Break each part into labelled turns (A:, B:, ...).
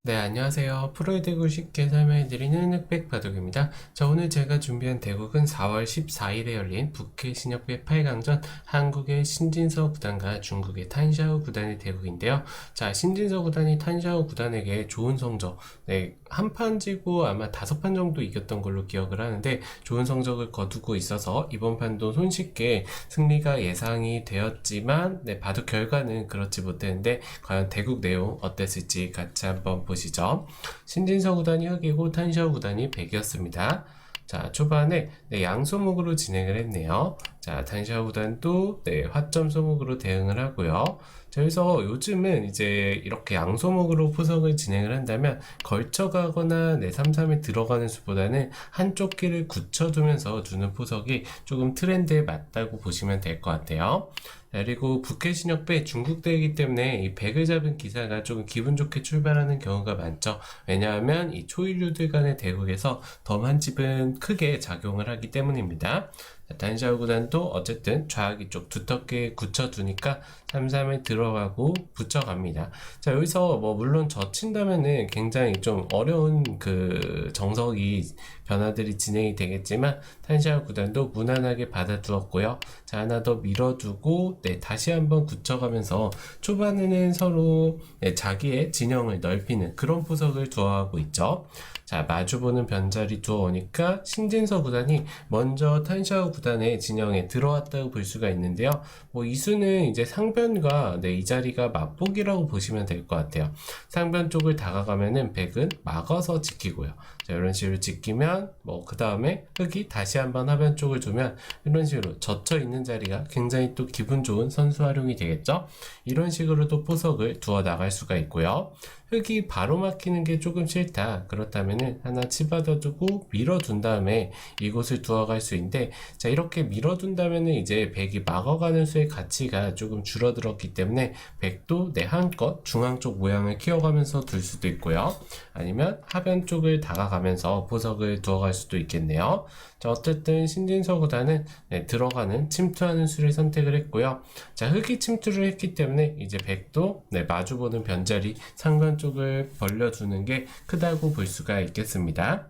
A: 네, 안녕하세요. 프로의 대구 쉽게 설명해드리는 흑백 바둑입니다. 자, 오늘 제가 준비한 대국은 4월 14일에 열린 북해 신협배 8강전 한국의 신진서 구단과 중국의 탄샤오 구단의 대국인데요. 자, 신진서 구단이 탄샤오 구단에게 좋은 성적, 네, 한 판 지고 아마 5판 정도 이겼던 걸로 기억을 하는데 좋은 성적을 거두고 있어서 이번 판도 손쉽게 승리가 예상이 되었지만 네, 바둑 결과는 그렇지 못했는데 과연 대국 내용 어땠을지 같이 한번 보시죠. 신진서 구단이 흑이고 탄샤오 구단이 백이었습니다. 자, 초반에 네, 양소목으로 진행을 했네요. 자, 탄샤오 구단도 네, 화점 소목으로 대응을 하고요. 자, 그래서 요즘은 이제 이렇게 양소목으로 포석을 진행을 한다면 걸쳐가거나 네, 3-3에 들어가는 수보다는 한쪽 길을 굳혀두면서 두는 포석이 조금 트렌드에 맞다고 보시면 될 것 같아요. 그리고 북해 신협배 중국대이기 때문에 이 백을 잡은 기사가 조금 기분 좋게 출발하는 경우가 많죠. 왜냐하면 이 초일류들 간의 대국에서 덤 한 집은 크게 작용을 하기 때문입니다. 단샤오 구단도 어쨌든 좌악이 쪽 두텁게 굳혀두니까 3-3에 들어가고 붙여갑니다. 자, 여기서 뭐 물론 젖힌다면은 굉장히 좀 어려운 그 정석이 변화들이 진행이 되겠지만 탄샤오 구단도 무난하게 받아두었고요. 자, 하나 더 밀어두고 네, 다시 한번 굳혀가면서 초반에는 서로 네, 자기의 진영을 넓히는 그런 포석을 두어가고 있죠. 자, 마주보는 변자리 두어오니까 신진서 구단이 먼저 탄샤오 구단의 진영에 들어왔다고 볼 수가 있는데요. 뭐 이수는 이제 상변과 네, 이 자리가 맞보기라고 보시면 될 것 같아요. 상변 쪽을 다가가면은 백은 막아서 지키고요. 자, 이런 식으로 지키면 뭐 그 다음에 흑이 다시 한번 하변 쪽을 두면 이런 식으로 젖혀 있는 자리가 굉장히 또 기분 좋은 선수 활용이 되겠죠. 이런 식으로도 포석을 두어 나갈 수가 있고요. 흑이 바로 막히는 게 조금 싫다. 그렇다면은 하나 치받아두고 밀어둔 다음에 이곳을 두어갈 수 있는데, 자, 이렇게 밀어둔다면은 이제 백이 막아가는 수의 가치가 조금 줄어들었기 때문에 백도 내 한껏 중앙 쪽 모양을 키워가면서 둘 수도 있고요. 아니면 하변 쪽을 다가가면서 포석을 두어갈 수도 있겠네요. 자, 어쨌든 신진서 구단은 네, 들어가는 침투하는 수를 선택을 했고요. 자, 흑이 침투를 했기 때문에 이제 백도 네, 마주보는 변자리 상변 쪽을 벌려두는 게 크다고 볼 수가 있겠습니다.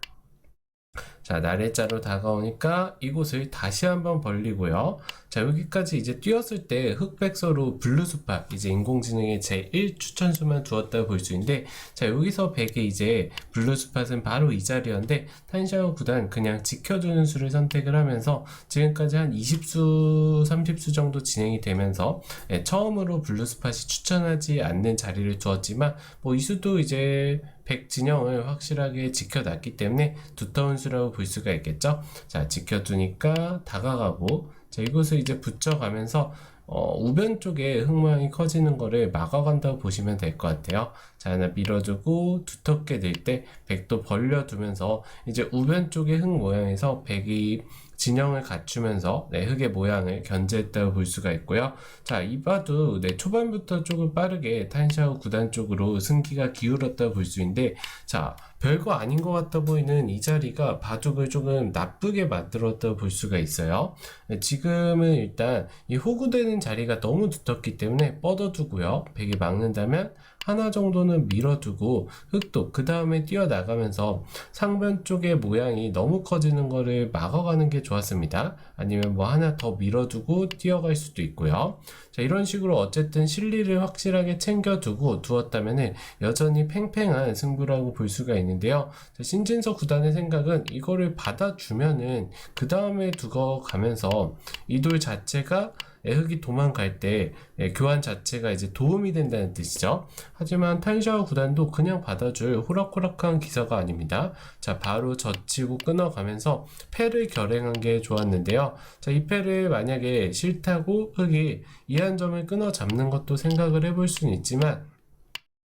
A: 자, 나래자로 다가오니까 이곳을 다시 한번 벌리고요. 자, 여기까지 이제 뛰었을 때 흑백서로 블루스팟, 이제 인공지능의 제1 추천수만 두었다고 볼 수 있는데, 자, 여기서 백의 이제 블루스팟은 바로 이 자리였는데, 탄샤오 구단 그냥 지켜주는 수를 선택을 하면서 지금까지 한 20수, 30수 정도 진행이 되면서, 처음으로 블루스팟이 추천하지 않는 자리를 두었지만, 뭐 이 수도 이제 백 진영을 확실하게 지켜놨기 때문에 두터운 수라고 볼 수가 있겠죠. 자, 지켜두니까 다가가고, 자, 이곳을 이제 붙여가면서 우변 쪽에 흙 모양이 커지는 거를 막아간다고 보시면 될 것 같아요. 자, 하나 밀어주고 두텁게 될 때 백도 벌려두면서 이제 우변 쪽의 흙 모양에서 백이 진영을 갖추면서 네, 흙의 모양을 견제했다고 볼 수가 있고요. 자, 이봐도 네, 초반부터 조금 빠르게 탄샤오 구단 쪽으로 승기가 기울었다고 볼 수 있는데, 자, 별거 아닌 것 같아 보이는 이 자리가 바둑을 조금 나쁘게 만들었다고 볼 수가 있어요. 네, 지금은 일단 이 호구되는 자리가 너무 두텁기 때문에 뻗어두고요. 백이 막는다면 하나 정도는 밀어두고 흑도 그 다음에 뛰어나가면서 상변 쪽의 모양이 너무 커지는 거를 막아가는 게 좋았습니다. 아니면 뭐 하나 더 밀어두고 뛰어갈 수도 있고요. 자, 이런 식으로 어쨌든 실리를 확실하게 챙겨두고 두었다면은 여전히 팽팽한 승부라고 볼 수가 있는데요. 자, 신진서 구단의 생각은 이거를 받아주면은 그 다음에 두고 가면서 이 돌 자체가 흑이 도망갈 때 교환 자체가 이제 도움이 된다는 뜻이죠. 하지만 탄샤오 구단도 그냥 받아줄 호락호락한 기사가 아닙니다. 자, 바로 젖히고 끊어가면서 패를 결행한 게 좋았는데요. 자, 이 패를 만약에 싫다고 흑이 이 한 점을 끊어 잡는 것도 생각을 해볼 수는 있지만,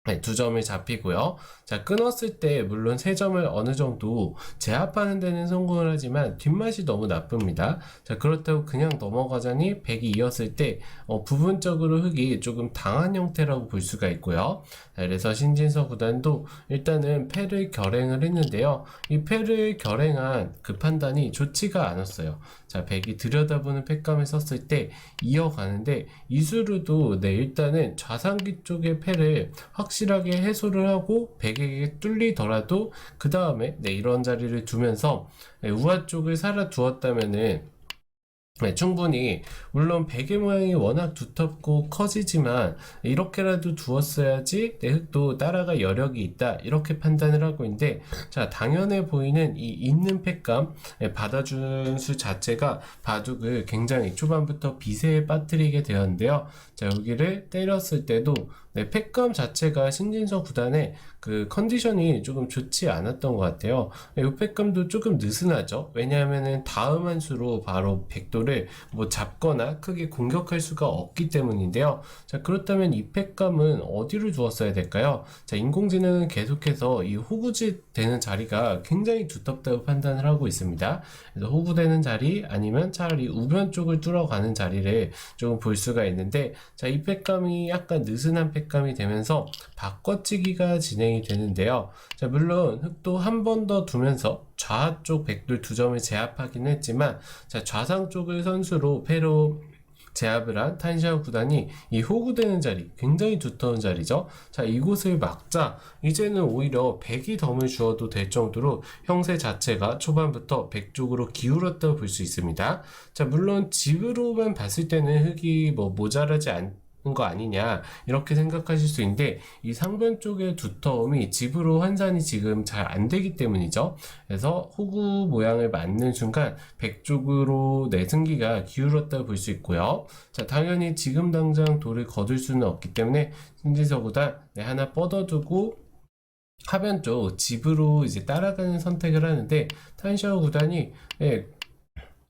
A: 네, 2점을 잡히고요. 자, 끊었을 때 물론 3점을 어느 정도 제압하는 데는 성공을 하지만 뒷맛이 너무 나쁩니다. 자, 그렇다고 그냥 넘어가자니 100이 이었을 때 부분적으로 흑이 조금 당한 형태라고 볼 수가 있고요. 자, 그래서 신진서 구단도 일단은 패를 결행을 했는데요. 이 패를 결행한 그 판단이 좋지가 않았어요. 자, 100이 들여다보는 팩감을 썼을 때 이어가는데 이수루도 네, 일단은 좌상기 쪽의 패를 확실히 확실하게 해소를 하고 백에게 뚫리더라도 그 다음에 이런 자리를 두면서 우아 쪽을 살아 두었다면은 충분히 물론 베개 모양이 워낙 두텁고 커지지만 이렇게라도 두었어야지 내 흙도 따라갈 여력이 있다 이렇게 판단을 하고 있는데, 자 당연해 보이는 이 있는 팩감 받아준 수 자체가 바둑을 굉장히 초반부터 비세에 빠뜨리게 되었는데요. 자 여기를 때렸을 때도 팩감 자체가 신진서 구단의 그 컨디션이 조금 좋지 않았던 것 같아요. 이 팩감도 조금 느슨하죠. 왜냐하면은 다음 한 수로 바로 백도를 뭐 잡거나 크게 공격할 수가 없기 때문인데요. 자 그렇다면 이 팩감은 어디로 두었어야 될까요? 자 인공지능은 계속해서 이 호구지 되는 자리가 굉장히 두텁다고 판단을 하고 있습니다. 그래서 호구되는 자리 아니면 차라리 우변 쪽을 뚫어가는 자리를 조금 볼 수가 있는데, 자 이 팩감이 약간 느슨한 팩감이 되면서 바꿔치기가 진행이 되는데요. 자 물론 흙도 한 번 더 두면서 좌 쪽 백돌 두 점을 제압하긴 했지만, 자 좌상 쪽을 선수로 패로 제압을 한 탄샤오 구단이 이 호구되는 자리, 굉장히 두터운 자리죠. 자 이곳을 막자 이제는 오히려 백이 덤을 주어도 될 정도로 형세 자체가 초반부터 백 쪽으로 기울었다고 볼 수 있습니다. 자 물론 집으로만 봤을 때는 흙이 뭐 모자라지 않 거 아니냐 이렇게 생각하실 수 있는데, 이 상변 쪽의 두터움이 집으로 환산이 지금 잘 안 되기 때문이죠. 그래서 호구 모양을 맞는 순간 백 쪽으로 내 승기가 기울었다고 볼 수 있고요. 자 당연히 지금 당장 돌을 거둘 수는 없기 때문에 신진서보다 하나 뻗어두고 하변 쪽 집으로 이제 따라가는 선택을 하는데, 탄샤오 구단이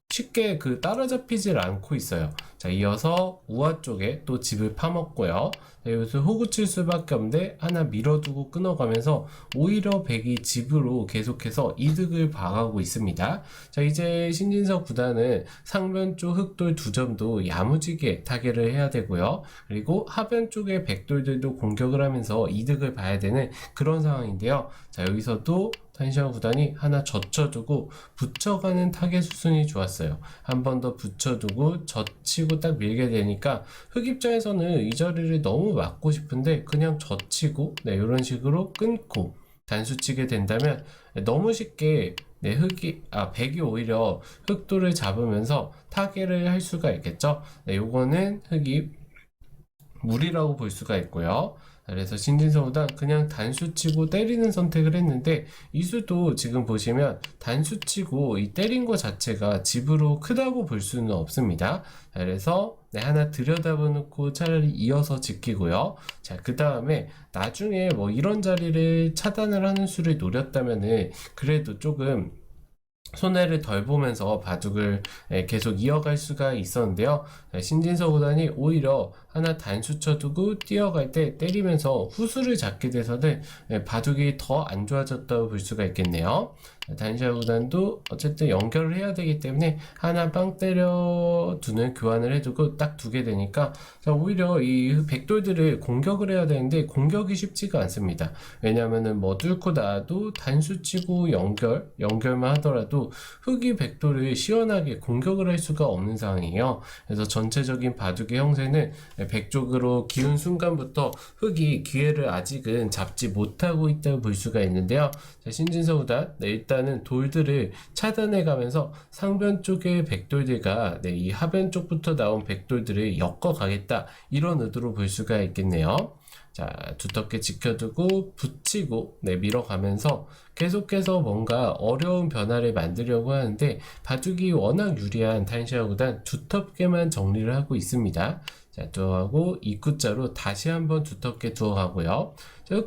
A: 쉽게 따라잡히질 않고 있어요. 자 이어서 우아 쪽에 또 집을 파먹고요. 여기서 호구 칠 수밖에 없는데 하나 밀어두고 끊어가면서 오히려 백이 집으로 계속해서 이득을 봐가고 있습니다. 자 이제 신진서 구단은 상변 쪽 흑돌 두 점도 야무지게 타결을 해야 되고요. 그리고 하변 쪽의 백돌들도 공격을 하면서 이득을 봐야 되는 그런 상황인데요. 자 여기서도 탄샤오 구단이 하나 젖혀두고 붙여가는 타겟 수순이 좋았어요. 한 번 더 붙여두고 젖히고 딱 밀게 되니까 흑 입장에서는 이 자리를 너무 막고 싶은데 그냥 젖히고 이런 식으로 끊고 단수치게 된다면 너무 쉽게 백이 오히려 흑도를 잡으면서 타겟을 할 수가 있겠죠. 요거는 흑이 무리라고 볼 수가 있고요. 그래서 신진서보다 그냥 단수치고 때리는 선택을 했는데, 이 수도 지금 보시면 단수치고 이 때린 것 자체가 집으로 크다고 볼 수는 없습니다. 그래서 하나 들여다보놓고 차라리 이어서 지키고요. 자, 그 다음에 나중에 뭐 이런 자리를 차단을 하는 수를 노렸다면은 그래도 조금 손해를 덜 보면서 바둑을 계속 이어갈 수가 있었는데요. 신진서 구단이 오히려 하나 단수 쳐두고 뛰어갈 때 때리면서 후수를 잡게 돼서는 바둑이 더 안 좋아졌다고 볼 수가 있겠네요. 단샤 구단도 어쨌든 연결을 해야 되기 때문에 하나 빵 때려 두는 교환을 해두고 딱 두게 되니까, 자 오히려 이 백돌들을 공격을 해야 되는데 공격이 쉽지가 않습니다. 왜냐면은 뭐 뚫고 나와도 단수 치고 연결만 하더라도 흑이 백돌을 시원하게 공격을 할 수가 없는 상황이에요. 그래서 전체적인 바둑의 형세는 백 쪽으로 기운 순간부터 흑이 기회를 아직은 잡지 못하고 있다고 볼 수가 있는데요. 자, 신진서 구단 일단은 돌들을 차단해 가면서 상변 쪽의 백돌들과 이 하변 쪽부터 나온 백돌들을 엮어 가겠다, 이런 의도로 볼 수가 있겠네요. 자 두텁게 지켜두고 붙이고 밀어가면서 계속해서 뭔가 어려운 변화를 만들려고 하는데, 바둑이 워낙 유리한 탄샤오 구단 두텁게만 정리를 하고 있습니다. 자 두어가고 입구자로 다시 한번 두텁게 두어가고요.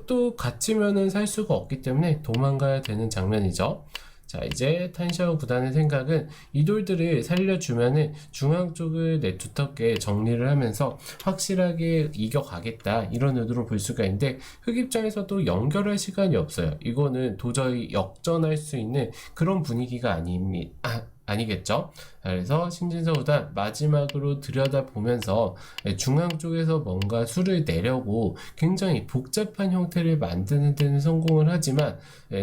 A: 또 갇히면은 살 수가 없기 때문에 도망가야 되는 장면이죠. 자 이제 탄샤오 구단의 생각은 이 돌들을 살려주면은 중앙 쪽을 두텁게 정리를 하면서 확실하게 이겨가겠다, 이런 의도로 볼 수가 있는데, 흑 입장에서도 연결할 시간이 없어요. 이거는 도저히 역전할 수 있는 그런 분위기가 아니겠죠. 그래서 신진서 구단 마지막으로 들여다보면서 중앙 쪽에서 뭔가 수를 내려고 굉장히 복잡한 형태를 만드는 데는 성공을 하지만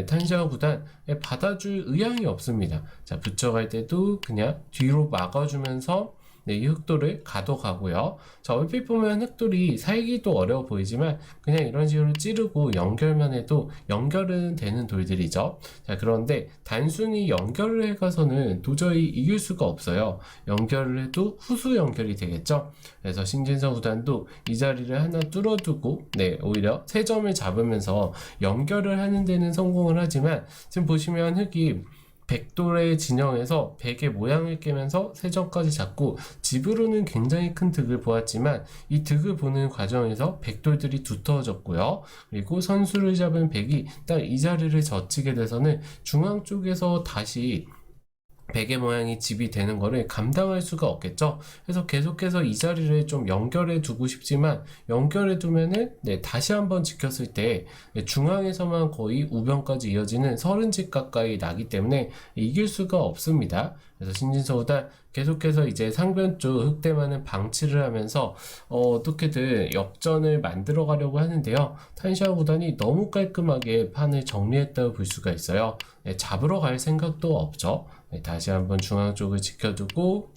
A: 탄샤오 구단 받아줄 의향이 없습니다. 자 붙여갈 때도 그냥 뒤로 막아주면서 네, 이 흑돌을 가둬가고요. 자, 얼핏 보면 흑돌이 살기도 어려워 보이지만 그냥 이런 식으로 찌르고 연결만 해도 연결은 되는 돌들이죠. 자, 그런데 단순히 연결을 해가서는 도저히 이길 수가 없어요. 연결을 해도 후수 연결이 되겠죠. 그래서 신진서 구단도 이 자리를 하나 뚫어두고 네, 오히려 세 점을 잡으면서 연결을 하는 데는 성공을 하지만 지금 보시면 흑이 백돌의 진영에서 백의 모양을 깨면서 세 점까지 잡고 집으로는 굉장히 큰 득을 보았지만 이 득을 보는 과정에서 백돌들이 두터워졌고요. 그리고 선수를 잡은 백이 딱 이 자리를 젖히게 돼서는 중앙 쪽에서 다시 베개 모양이 집이 되는 거를 감당할 수가 없겠죠. 그래서 계속해서 이 자리를 좀 연결해 두고 싶지만 연결해 두면은 네, 다시 한번 지켰을 때 중앙에서만 거의 우변까지 이어지는 30집 가까이 나기 때문에 이길 수가 없습니다. 그래서 신진서 구단 계속해서 이제 상변 쪽 흑대만은 방치를 하면서 어떻게든 역전을 만들어 가려고 하는데요. 탄샤오 구단이 너무 깔끔하게 판을 정리했다고 볼 수가 있어요. 네, 잡으러 갈 생각도 없죠. 네, 다시 한번 중앙 쪽을 지켜두고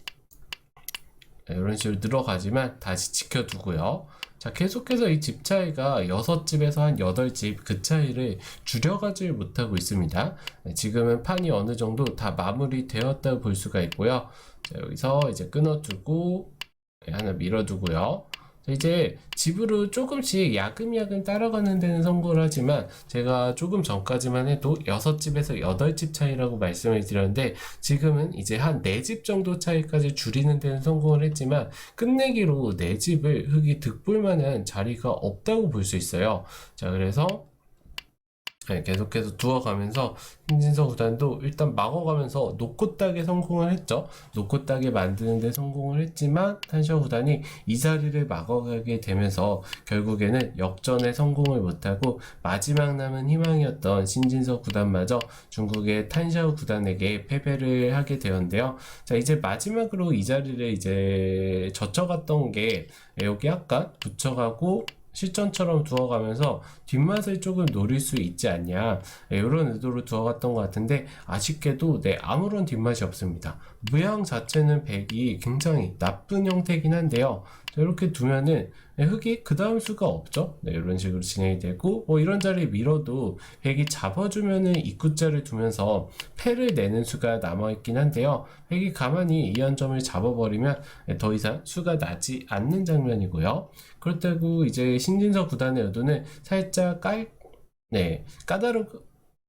A: 네, 이런 식으로 들어가지만 다시 지켜두고요. 자, 계속해서 이 집 차이가 6집에서 한 8집 그 차이를 줄여가지 못하고 있습니다. 네, 지금은 판이 어느 정도 다 마무리 되었다고 볼 수가 있고요. 자, 여기서 이제 끊어두고 네, 하나 밀어두고요. 이제 집으로 조금씩 야금야금 따라가는 데는 성공을 하지만 제가 조금 전까지만 해도 6집에서 8집 차이라고 말씀을 드렸는데 지금은 이제 한 4집 정도 차이까지 줄이는 데는 성공을 했지만 끝내기로 4집을 흑이 득볼 만한 자리가 없다고 볼 수 있어요. 자, 그래서 네, 계속해서 두어가면서 신진서 구단도 일단 막아가면서 놓고 따게 성공을 했죠. 놓고 따게 만드는 데 성공을 했지만 탄샤오 구단이 이 자리를 막아가게 되면서 결국에는 역전에 성공을 못하고 마지막 남은 희망이었던 신진서 구단마저 중국의 탄샤오 구단에게 패배를 하게 되었는데요. 자, 이제 마지막으로 이 자리를 이제 젖혀갔던 게 여기 아까 붙여가고 실전처럼 두어가면서 뒷맛을 조금 노릴 수 있지 않냐 이런 의도로 두어갔던 것 같은데 아쉽게도 네, 아무런 뒷맛이 없습니다. 모양 자체는 백이 굉장히 나쁜 형태긴 한데요. 이렇게 두면은 흑이 그 다음 수가 없죠. 네, 이런 식으로 진행이 되고 뭐 이런 자리에 밀어도 백이 잡아주면은 입구자를 두면서 패를 내는 수가 남아있긴 한데요. 백이 가만히 이 한 점을 잡아버리면 더 이상 수가 나지 않는 장면이고요. 그렇다고 이제 신진서 구단의 의도는 살짝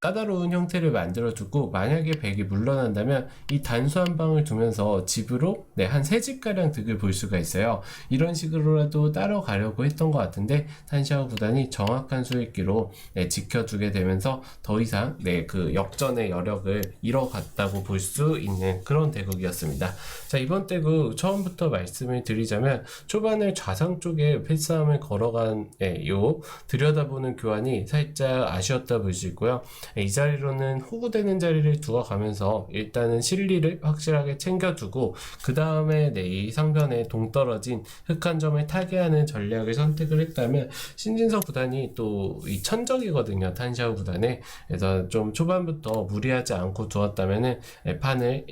A: 까다로운 형태를 만들어두고 만약에 백이 물러난다면 이 단수 한 방을 두면서 집으로 한 3집가량 득을 볼 수가 있어요. 이런 식으로라도 따라가려고 했던 것 같은데 탄샤오 구단이 정확한 수익기로 지켜두게 되면서 더 이상 그 역전의 여력을 잃어갔다고 볼 수 있는 그런 대국이었습니다. 자, 이번 대국 처음부터 말씀을 드리자면 초반에 좌상 쪽에 패싸움을 걸어간 요 들여다보는 교환이 살짝 아쉬웠다 볼 수 있고요. 이 자리로는 호구되는 자리를 두어 가면서 일단은 실리를 확실하게 챙겨두고 그 다음에 이 상변에 동떨어진 흑한 점을 타개하는 전략을 선택을 했다면 신진서 구단이 또 이 천적이거든요. 탄샤오 구단에. 그래서 좀 초반부터 무리하지 않고 두었다면은 판을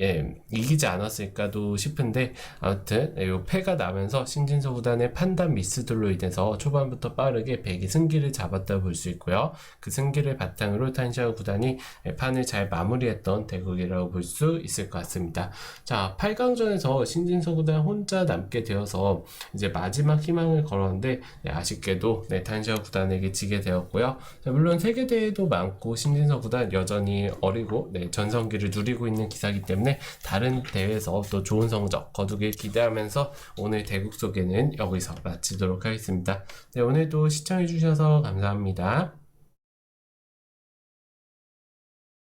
A: 이기지 않았을까도 싶은데 아무튼 요 패가 나면서 신진서 구단의 판단 미스들로 인해서 초반부터 빠르게 백이 승기를 잡았다 볼 수 있고요. 그 승기를 바탕으로 탄샤오 구단이 판을 잘 마무리했던 대국이라고 볼 수 있을 것 같습니다. 자, 8강전에서 신진서 구단 혼자 남게 되어서 이제 마지막 희망을 걸었는데 아쉽게도 탄샤오 구단에게 지게 되었고요. 자, 물론 세계대회도 많고 신진서 구단 여전히 어리고 전성기를 누리고 있는 기사이기 때문에 다른 대회에서 또 좋은 성적 거두길 기대하면서 오늘 대국 소개는 여기서 마치도록 하겠습니다. 오늘도 시청해주셔서 감사합니다.